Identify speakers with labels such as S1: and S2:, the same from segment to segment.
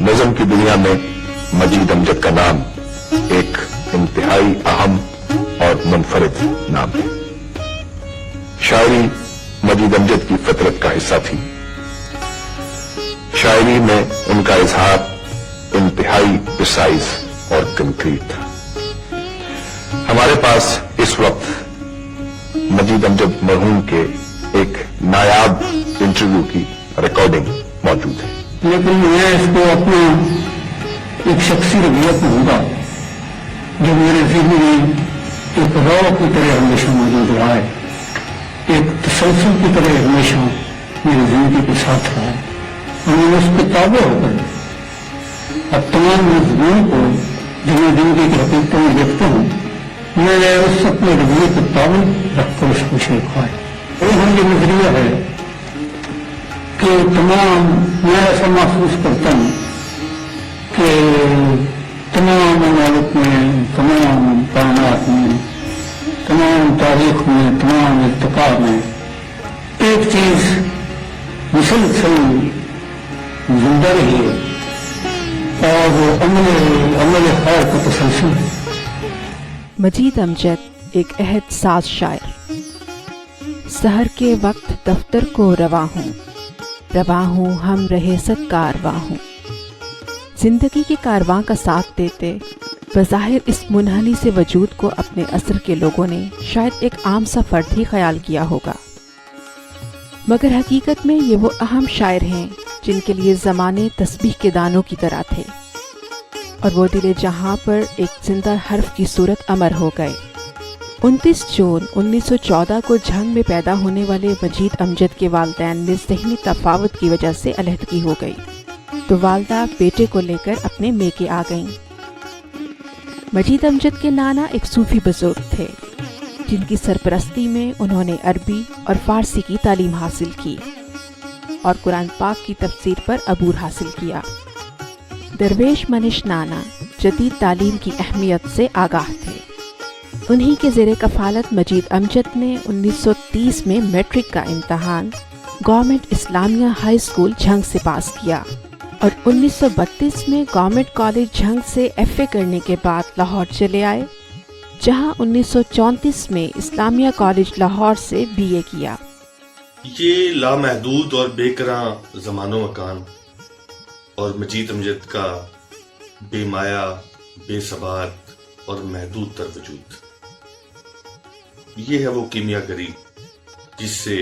S1: نظم کی دنیا میں مجید امجد کا نام ایک انتہائی اہم اور منفرد نام ہے۔ شاعری مجید امجد کی فطرت کا حصہ تھی۔ شاعری میں ان کا اظہار انتہائی پریسائز اور کنکریٹ تھا۔ ہمارے پاس اس وقت مجید امجد مرحوم کے ایک نایاب انٹرویو کی ریکارڈنگ موجود ہے،
S2: لیکن میں اس کو اپنا ایک شخصی رویت ہوں گا جو میرے ذہن میں ایک رو کی طرح ہمیشہ موجود رہا ہے، ایک تسلسل کی طرح ہمیشہ میری زندگی کے ساتھ رہا ہے، اور میں اس کے تابع ہو کر اب تمام مضمون کو جو میں زندگی کی حقیقتوں میں دیکھتا ہوں، میں نے اس اپنے رویے کو تابع رکھ کر اس کو سیکھا ہے۔ اور یہ نظریہ ہے کہ میں ایسا محسوس کرتا ہوں کہ تمام ممالک میں، تمام کائنات میں، تمام تاریخ میں، تمام ارتقاء میں ایک چیز مسلسل زندہ رہی ہے اور وہ عمل خیر کا تسلسل ہے۔
S3: مجید امجد ایک عہد ساز شاعر۔ سحر کے وقت دفتر کو رواں ہوں ہم رہے ست کارواں ہوں۔ زندگی کے کارواں کا ساتھ دیتے بظاہر اس منحنی سے وجود کو اپنے عصر کے لوگوں نے شاید ایک عام سا فرد ہی خیال کیا ہوگا، مگر حقیقت میں یہ وہ اہم شاعر ہیں جن کے لیے زمانے تسبیح کے دانوں کی طرح تھے، اور وہ دل جہاں پر ایک زندہ حرف کی صورت امر ہو گئے۔ 29 جون 1914 کو جھنگ میں پیدا ہونے والے مجید امجد کے والدین میں ذہنی تفاوت کی وجہ سے علیحدگی ہو گئی، تو والدہ بیٹے کو لے کر اپنے میکے آ گئیں۔ مجید امجد کے نانا ایک صوفی بزرگ تھے جن کی سرپرستی میں انہوں نے عربی اور فارسی کی تعلیم حاصل کی اور قرآن پاک کی تفسیر پر عبور حاصل کیا۔ درویش منش نانا جدید تعلیم کی اہمیت سے آگاہ تھے۔ انہی کے زیر کفالت مجید امجد نے 1930 میں میٹرک کا امتحان گورنمنٹ اسلامیہ ہائی اسکول جھنگ سے پاس کیا، اور 1932 میں گورنمنٹ کالج جھنگ سے FA کرنے کے بعد لاہور چلے آئے، جہاں 1934 میں اسلامیہ کالج لاہور سے BA کیا۔
S4: یہ لامحدود اور بے کراں زمان و مکان اور مجید امجد کا بے مایا، بے ثبات اور محدود تر وجود، یہ ہے وہ کیمیا گری جس سے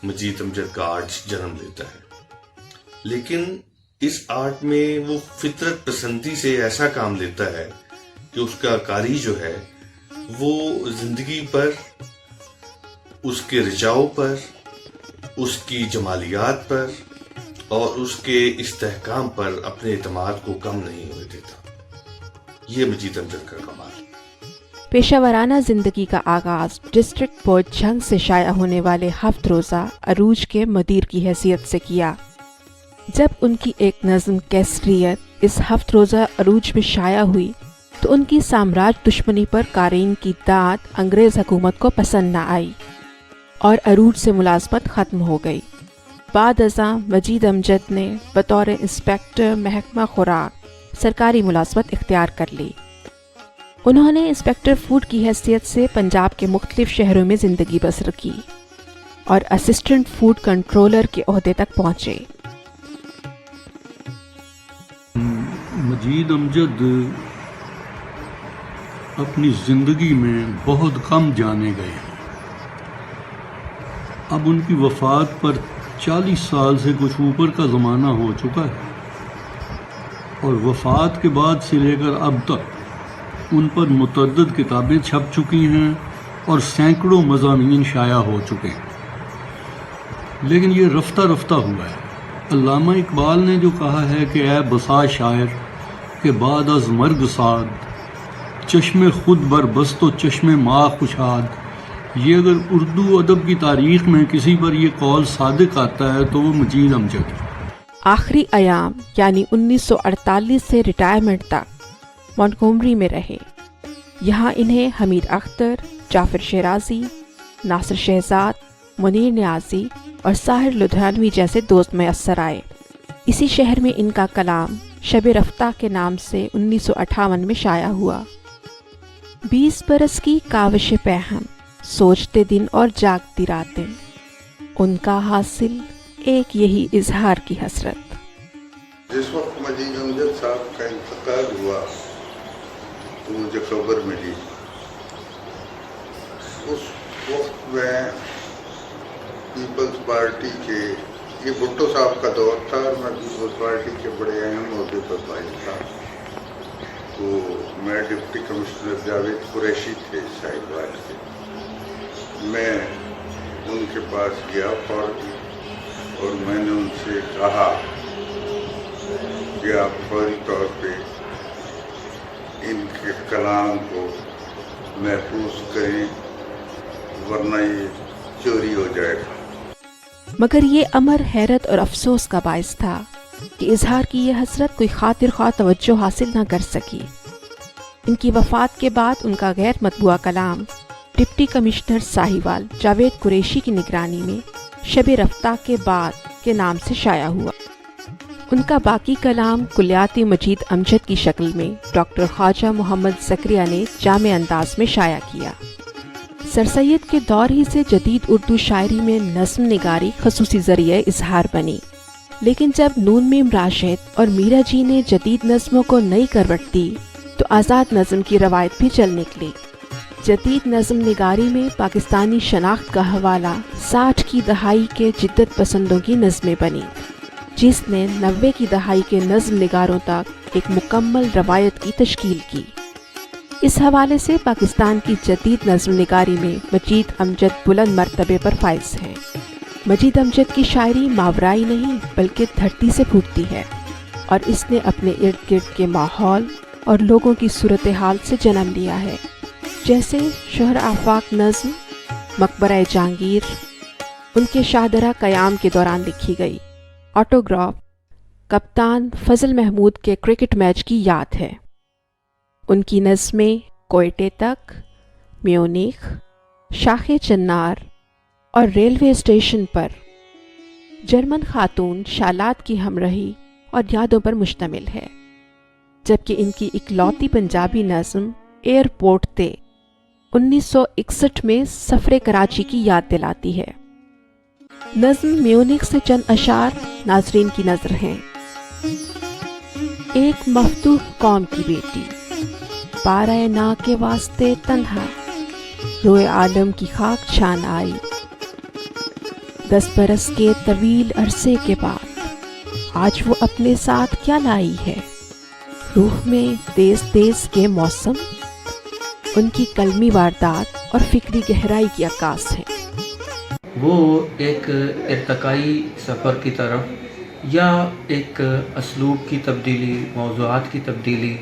S4: مجید امجد کا آرٹ جنم لیتا ہے۔ لیکن اس آرٹ میں وہ فطرت پسندی سے ایسا کام لیتا ہے کہ اس کا کاری جو ہے وہ زندگی پر، اس کے رجاؤ پر، اس کی جمالیات پر اور اس کے استحکام پر اپنے اعتماد کو کم نہیں ہونے دیتا۔ یہ مجید امجد کا کمال۔
S3: پیشہ ورانہ زندگی کا آغاز ڈسٹرکٹ بورڈ جھنگ سے شائع ہونے والے 7 روزہ عروج کے مدیر کی حیثیت سے کیا۔ جب ان کی ایک نظم کیسریت اس 7 روزہ عروج میں شائع ہوئی تو ان کی سامراج دشمنی پر قارئین کی داد انگریز حکومت کو پسند نہ آئی اور عروج سے ملازمت ختم ہو گئی۔ بعد ازاں مجید امجد نے بطور انسپیکٹر محکمہ خوراک سرکاری ملازمت اختیار کر لی۔ انہوں نے انسپیکٹر فوڈ کی حیثیت سے پنجاب کے مختلف شہروں میں زندگی بسر کی اور اسسٹنٹ فوڈ کنٹرولر کے عہدے تک پہنچے۔
S5: مجید امجد اپنی زندگی میں بہت کم جانے گئے ہیں۔ اب ان کی وفات پر 40 سال سے کچھ اوپر کا زمانہ ہو چکا ہے، اور وفات کے بعد سے لے کر اب تک ان پر متعدد کتابیں چھپ چکی ہیں اور سینکڑوں مضامین شائع ہو چکے ہیں، لیکن یہ رفتہ رفتہ ہوا ہے۔ علامہ اقبال نے جو کہا ہے کہ اے بسا شاعر کہ بعد از مرگ ساد، چشم خود بربست و چشم ما خوشاد، یہ اگر اردو ادب کی تاریخ میں کسی پر یہ قول صادق آتا ہے تو وہ مجید امجد ہے۔
S3: آخری ایام یعنی 1948 سے ریٹائرمنٹ تک مونٹگومری میں رہے۔ یہاں انہیں حمید اختر، جعفر شیرازی، ناصر شہزاد، منیر نیازی اور ساحر لدھیانوی جیسے دوست میسر آئے۔ اسی شہر میں ان کا کلام शब रफ्ता के नाम से 1958 में शाया हुआ। 20 बरस की काविश पैहम, सोचते दिन और जागती रातें, उनका हासिल एक यही इजहार की हसरत।
S6: जिस वक्त मजीद अमजद साहब का इंतकाल हुआ तो मुझे खबर मिली। उस वक्त मैं पीपल्स पार्टी के, ये भुट्टो साहब का दौर था और मैं पीपल्स पार्टी के बड़े अहम अहदे पर फाइल था। तो मैं डिप्टी कमिश्नर जावेद कुरैशी थे शाहीबाग से। मैं उनके पास गया और मैंने उनसे कहा कि आप फौरी तौर पे इनके कलाम को महफूज करें वरना ये चोरी हो जाएगा।
S3: मगर ये अमर हैरत और अफसोस का बायस था कि इजहार की यह हसरत कोई खातिर ख्वाह तवज्जो हासिल न कर सकी। इनकी वफ़ात के बाद उनका गैर मतबूआ कलाम डिप्टी कमिश्नर साहिवाल जावेद कुरैशी की निगरानी में शब रफ्ता के बाद के नाम से शाया हुआ। उनका बाकी कलाम कुलियाती मजीद अमजद की शक्ल में डॉक्टर ख्वाजा मोहम्मद ज़करिया ने जामे अंदाज में शाया किया। सर सैयद के दौर ही से जदीद उर्दू शायरी में नज़्म निगारी खसूसी ज़रिए इजहार बनी, लेकिन जब नून मीम राशिद और मीरा जी ने जदीद नज़्मों को नई करवट दी तो आज़ाद नज़्म की रवायत भी चल निकली। जदीद नज़्म निगारी में पाकिस्तानी शनाख्त का हवाला 60 की दहाई के जिद्दत पसंदों की नज़में बनी, जिसने 90 की दहाई के नज़्म निगारों तक एक मुकम्मल रवायत की तश्कील की। इस हवाले से पाकिस्तान की जदीद नज़्म निगारी में मजीद अमजद बुलंद मर्तबे पर फाइज हैं। मजीद अमजद की शायरी मावराई नहीं बल्कि धरती से फूटती है और इसने अपने इर्द गिर्द के माहौल और लोगों की सूरत हाल से जन्म लिया है, जैसे शहर आफाक नज़्म मकबरा जहांगीर उनके शाहदरा क़याम के दौरान लिखी गई। ऑटोग्राफ कप्तान फजल महमूद के क्रिकेट मैच की याद है। उनकी नज़में कोयटे तक, म्यूनिख, शाखे चन्नार और रेलवे स्टेशन पर जर्मन खातून शालात की हमरही और यादों पर मुश्तमिल है, जबकि इनकी इकलौती पंजाबी नज़्म एयरपोर्ट ते 1961 में सफ़रे कराची की याद दिलाती है। नज़्म म्यूनिख से चंद अशार नाज़रीन की नज़र हैं। एक मफतूह कौम की बेटी, पाराए ना के वास्ते तन्हा, रोए आलम की खाक छान आई। 10 बरस के तवील अरसे के बाद आज वो अपने साथ क्या लाई है, रूह में तेज तेज के मौसम। उनकी कलमी वारदात और फिक्री गहराई की अक्कास है।
S7: वो एक इर्तकाई सफ़र की तरफ या एक असलूब की तब्दीली, मौज़ूआत की तब्दीली,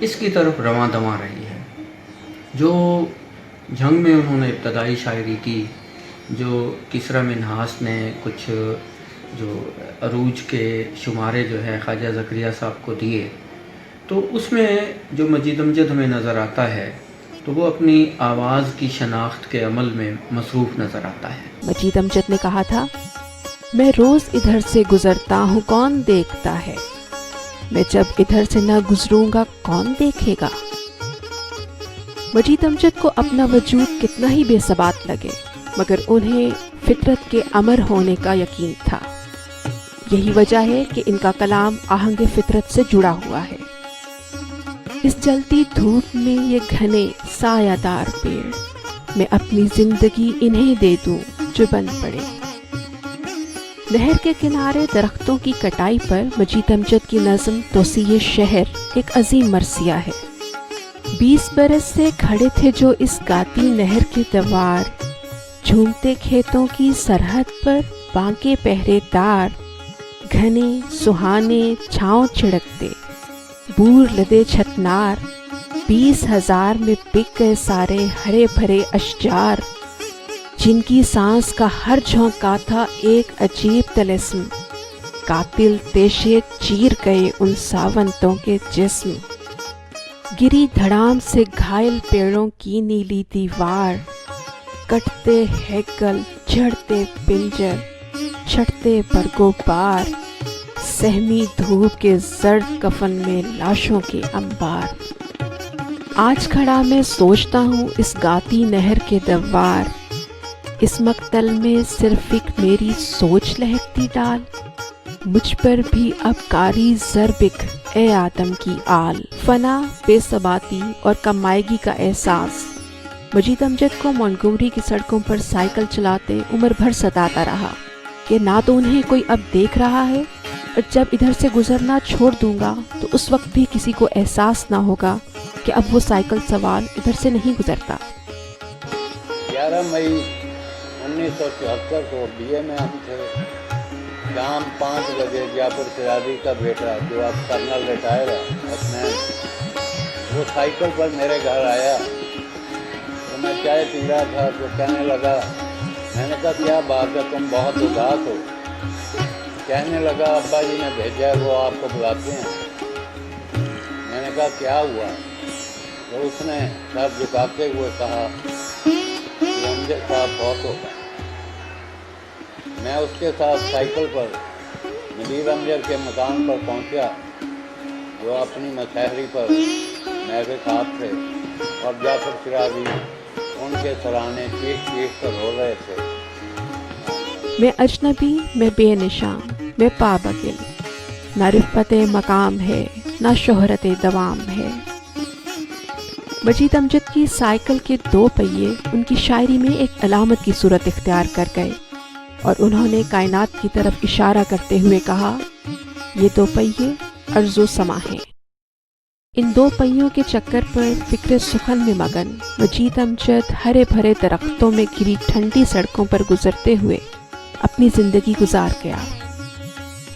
S7: इसकी तरफ रवां दवां रही है। जो जंग में उन्होंने इब्तदाई शायरी की, जो किसरा मिन्हास ने कुछ जो अरूज के शुमारे जो है ख्वाजा ज़करिया साहब को दिए, तो उसमें जो मजीद अमजद हमें नज़र आता है तो वो अपनी आवाज़ की शनाख्त के अमल में मसरूफ़ नज़र आता है।
S3: मजीद अमजद ने कहा था, मैं रोज़ इधर से गुज़रता हूँ कौन देखता है, मैं जब इधर से न गुजरूंगा कौन देखेगा। मजीद अमजद को अपना वजूद कितना ही बेसबात लगे, मगर उन्हें फितरत के अमर होने का यकीन था। यही वजह है कि इनका कलाम आहंग फितरत से जुड़ा हुआ है। इस जलती धूप में ये घने सायादार पेड़, मैं अपनी जिंदगी इन्हें दे दूं जो बन पड़े। नहर के किनारे दरख्तों की कटाई पर मजीद अमजद की नज़्म तोसीए शहर एक अजीम मरसिया है। 20 बरस से खड़े थे जो इस गाती नहर के दवार, झूमते खेतों की सरहद पर बांके पहरेदार, घने सुहाने छाँव छिड़कते बूर लदे छतनार, 20,000 में बिक गए सारे हरे भरे अशजार, जिनकी सांस का हर झोंका था एक अजीब तिलिस्म, कातिल तेशे चीर गए उन सावंतों के जिस्म। गिरी धड़ाम से घायल पेड़ों की नीली दीवार, कटते हैकल झड़ते पिंजर छटते बरगो बार, सहमी धूप के जर्द कफन में लाशों के अंबार। आज खड़ा मैं सोचता हूँ इस गाती नहर के दवार, इस मक्तल में सिर्फ एक मेरी सोच लहकती डाल। मुझ पर भी अब कारी ज़रबिक ए आदम की आल, फना बेसबाती और कमाएगी का एहसास। मजीद अमजद को मोंटगोमरी की सड़कों पर साइकिल चलाते उम्र भर सताता रहा कि ना तो उन्हें कोई अब देख रहा है, और जब इधर से गुजरना छोड़ दूंगा तो उस वक्त भी किसी को एहसास ना होगा कि अब वो साइकिल सवार इधर से नहीं गुजरता।
S8: 11 मई 1974 को बीए में हम थे। शाम 5 बजे जाफर सिराजी का बेटा, जो अब कर्नल रिटायर है, अपने वो साइकिल पर मेरे घर आया। तो मैं चाय पी रहा था तो कहने लगा, मैंने कहा क्या बात है, तुम बहुत उदास हो। कहने लगा अब्बा जी ने भेजा है, वो आपको बुलाते हैं। मैंने कहा क्या हुआ? तो उसने सर झुकाते हुए कहा कि अमजद साहब बहुत हो गए। मैं उसके साथ साइकिल पर मजीद अमजद के मकान पर पहुंचा, जो अपनी मशहरी पर मेरे साथ थे, और जाफर सिराजी उनके सराहने चीख कर रो रहे थे।
S3: मैं अजनबी, मैं बेनिशान, मैं पाबगिल, ना रिफ़त मकाम है ना शोहरत दवाम है। मजीद अमजद की साइकिल के 2 पहिए उनकी शायरी में एक अलामत की सूरत इख्तियार कर गए, और उन्होंने कायनात की तरफ इशारा करते हुए कहा, ये 2 पहिए अर्ज़ो समा हैं। इन 2 पहियों के चक्कर पर फ़िक्र सुखन में मगन मजीद अमजद हरे भरे दरख्तों में घिरी ठंडी सड़कों पर गुजरते हुए अपनी ज़िंदगी गुजार गया।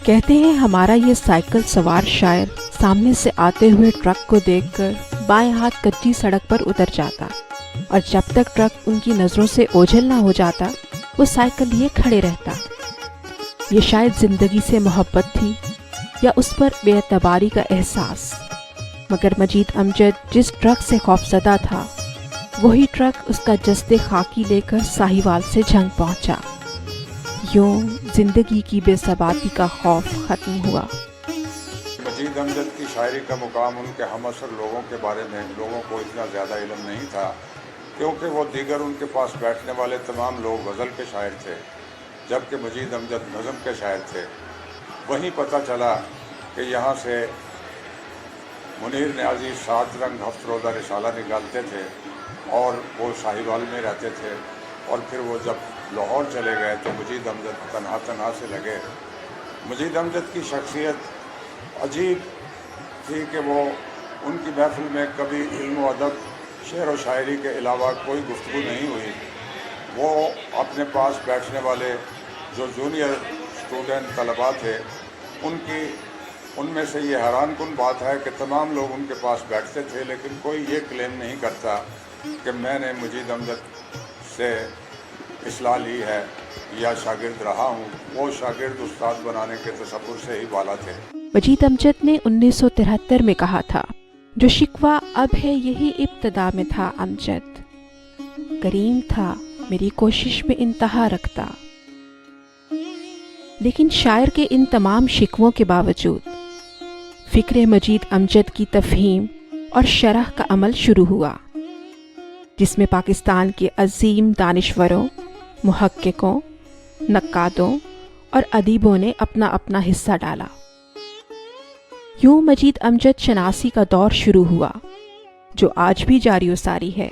S3: कहते हैं हमारा ये साइकिल सवार शायर सामने से आते हुए ट्रक को देखकर बाएं हाथ कच्ची सड़क पर उतर जाता, और जब तक ट्रक उनकी नज़रों से ओझल ना हो जाता वो साइकिल लिए खड़े रहता। ये शायद ज़िंदगी से मोहब्बत थी या उस पर बेअतबारी का एहसास, मगर मजीद अमजद जिस ट्रक से खौफज़दा था, वही ट्रक उसका जस्ते खाकी लेकर साहिवाल से झंग पहुंचा। यूं जिंदगी की बेसबाती का खौफ ख़त्म हुआ।
S6: मजीद अमजद की शायरी का मुकाम उनके हमअसर लोगों के बारे में लोगों को इतना ज़्यादा इल्म नहीं था, क्योंकि वो दीगर उनके पास बैठने वाले तमाम लोग गज़ल के शायर थे, जबकि मजीद अमजद नज़म के शायर थे। वहीं पता चला कि यहाँ से मुनीर न्याज़ी 7 रंग हफ्त रोज़ा रिसाला निकालते थे, और वो साहिवाल में रहते थे। और फिर वो जब लाहौर चले गए तो मजीद अमजद तन्हा से लगे। मजीद अमजद की शख्सियत अजीब थी कि वो उनकी महफिल में कभी इल्म व अदब, शेर व शायरी के अलावा कोई गुफ्तगू नहीं हुई। वो अपने पास बैठने वाले जो जूनियर स्टूडेंट तलबा थे, उनमें से ये हैरान कुन बात है कि तमाम लोग उनके पास बैठते थे, लेकिन कोई ये क्लेम नहीं करता कि मैंने मजीद अमजद से इस्लाह ली है या शागिर्द रहा हूँ। वो शागिर्द उस्ताद बनाने के तसव्वुर से ही बाला थे।
S3: मजीद अमजद ने 1973 में कहा था, जो शिकवा अब है यही इब्तदा में था अमजद, करीम था मेरी कोशिश में इंतहा रखता। लेकिन शायर के इन तमाम शिकवों के बावजूद फ़िक्र मजीद अमजद की तफ़हीम और शरह का अमल शुरू हुआ, जिसमें पाकिस्तान के अजीम दानिश्वरों, मुहक्किकों, नक्कादों और अदीबों ने अपना अपना हिस्सा डाला। यूं मजीद अमजद शनासी का दौर शुरू हुआ, जो आज भी जारी व सारी है,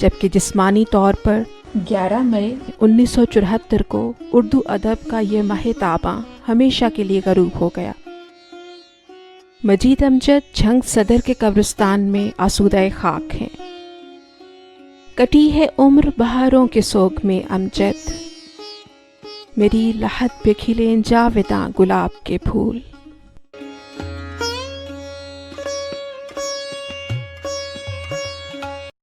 S3: जबकि जिस्मानी तौर पर 11 मई 1974 को उर्दू अदब का ये माह ताबा हमेशा के लिए गरूब हो गया। मजीद अमजद झंग सदर के कब्रिस्तान में आसूदा खाक हैं। कटी है उम्र बहारों के सोग में अमजद, मेरी लहद पे खिले जावेदां गुलाब के फूल।